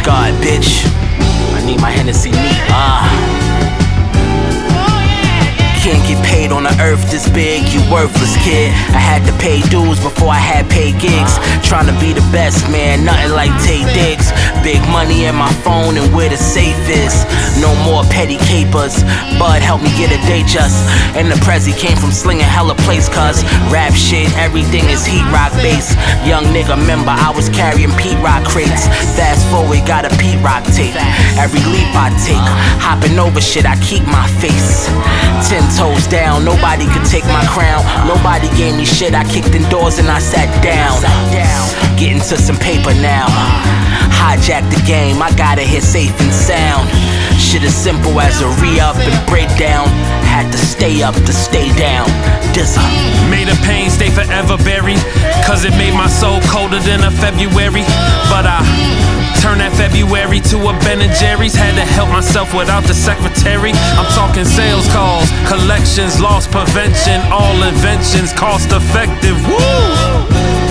guard, bitch. I need my Hennessy neat. Can't get paid on the earth this big, you worthless kid. I had to pay dues before I had paid gigs. Trying to be the best, man, nothing like Tay Diggs. Big money in my phone and where the safe is. No more petty capers, Bud helped me get a day just. And the Prezi came from slinging hella plays, cuz rap shit, everything is heat rock bass. Young nigga, remember I was carrying Pete Rock crates. Fast forward, got a Pete Rock tape. Every leap I take, hopping over shit, I keep my face 10 toes down, nobody could take my crown. Nobody gave me shit, I kicked in doors and I sat down. Getting to some paper now. Hijack the game, I gotta hit safe and sound. Shit as simple as a re-up and breakdown. Had to stay up to stay down. Dza. Made a pain stay forever buried, cause it made my soul colder than a February. But I turned that February to a Ben & Jerry's. Had to help myself without the secretary. I'm talking sales calls, collections, loss prevention, all inventions, cost effective. Woo!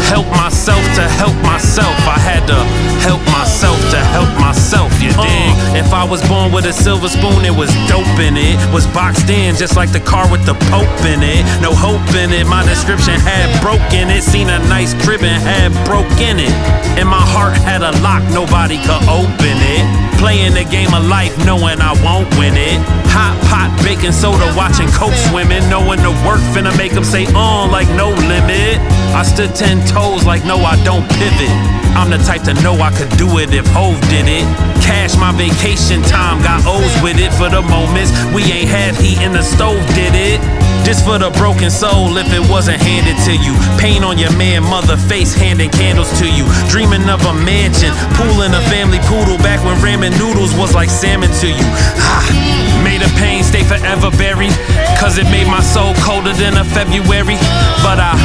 Help myself to help myself. I had to help myself to help myself, you dig? If I was born with a silver spoon, it was dope in it. Was boxed in just like the car with the Pope in it. No hope in it, my description had broken it. Seen a nice crib and had broke in it. And my heart had a lock, nobody could open it. Playing the game of life, knowing I won't win it. Hot pot, baking soda, watching coke swimming. Knowing the work finna make them say like no limit. I stood 10 toes like no, I don't pivot. I'm the type to know I could do it if Hov did it. Cash my vacation time, got O's with it. For the moments we ain't have heat in the stove, did it? This for the broken soul if it wasn't handed to you. Pain on your man, mother face, handing candles to you. Dreaming of a mansion, pool and a family poodle. Back when ramen noodles was like salmon to you. Made a pain stay forever buried, cause it made my soul colder than a February. But I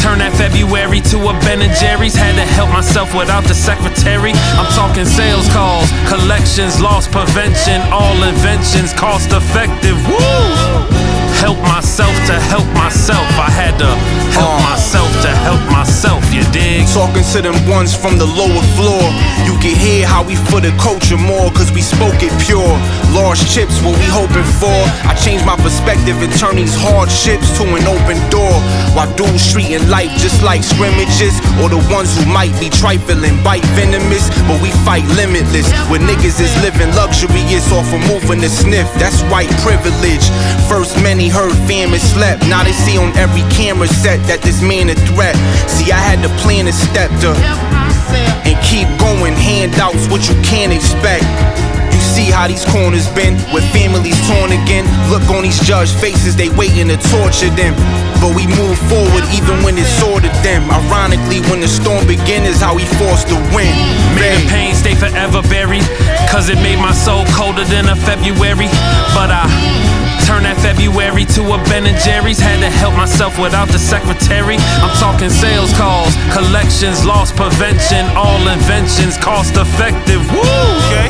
turned that February to a Ben & Jerry's. Had to help myself without the secretary. I'm talking sales calls, collections, loss prevention, all inventions, cost effective. Woo! Help myself to help myself. I had to help myself to help myself, you dig? Talking to them ones from the lower floor. You can hear how we for the culture more, cause we spoke it pure. Lost chips, what we hoping for. I changed my perspective and turned these hardships to an open door. While dudes treating life just like scrimmages, or the ones who might be trifling, bite venomous, but we fight limitless. When niggas is living luxurious off of moving the sniff, that's white privilege. First many heard famine slept, now they see on every camera set that this man a threat. See, I had to plan a step to and keep going, handouts what you can't expect. You see how these corners been, with families torn again. Look on these judge faces, they waiting to torture them. But we move forward even when it's ordered them. Ironically, when the storm begin is how we forced to win. Made a pain stay forever buried, cause it made my soul colder than a February. But I turned that February to a Ben & Jerry's. Had to help myself without the secretary. I'm talking sales calls, collections, loss prevention, all inventions, cost effective. Woo! Okay.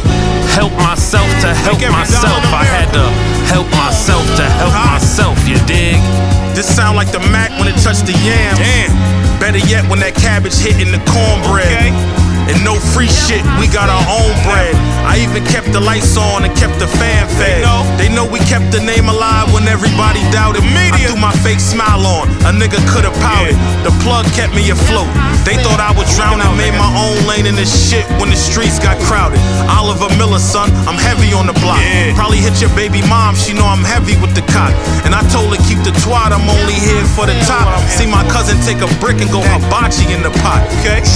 Help myself to help myself. I had to help myself to help myself, you dig? This sound like the Mac when it touched the yams. Better yet when that cabbage hit in the cornbread. And no free shit, we got our own bread. I even kept the lights on and kept the fan fed. They know we kept the name alive when everybody doubted. I threw my fake smile on, a nigga could've pouted. The plug kept me afloat. They thought I would drown and made my own lane in this shit when the streets got crowded. Oliver Miller, son, I'm heavy on the block. Probably hit your baby mom, she know I'm heavy with the cock. And I told her keep the twat, I'm only here for the top. See my cousin take a brick and go hibachi in the pot.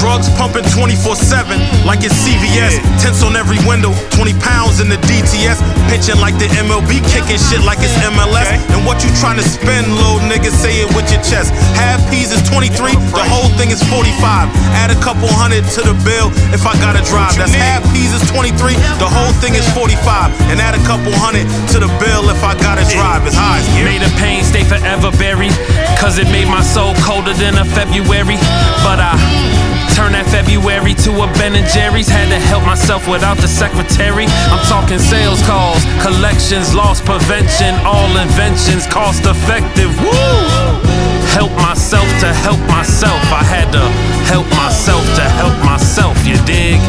Drugs pumping 24/7 like it's CVS. Tents on every window, 20 pounds in the DTS. Pitching like the MLB, kicking shit like it's MLS. And what you trying to spend, little nigga, say it with your chest. Half P's is 23, the whole thing is 45. Add a couple hundred to the bill if I gotta drive. That's half P's is 23, the whole thing is 45. And add a couple hundred to the bill if I gotta drive. It's high. Made a pain stay forever buried, cause it made my soul colder than a February. But I turned that February to a Ben & Jerry's. Had to help myself without the secretary. I'm talking sales calls, collections, loss prevention, all inventions, cost effective. Woo! Help myself to help myself. I had to help myself to help myself, you dig?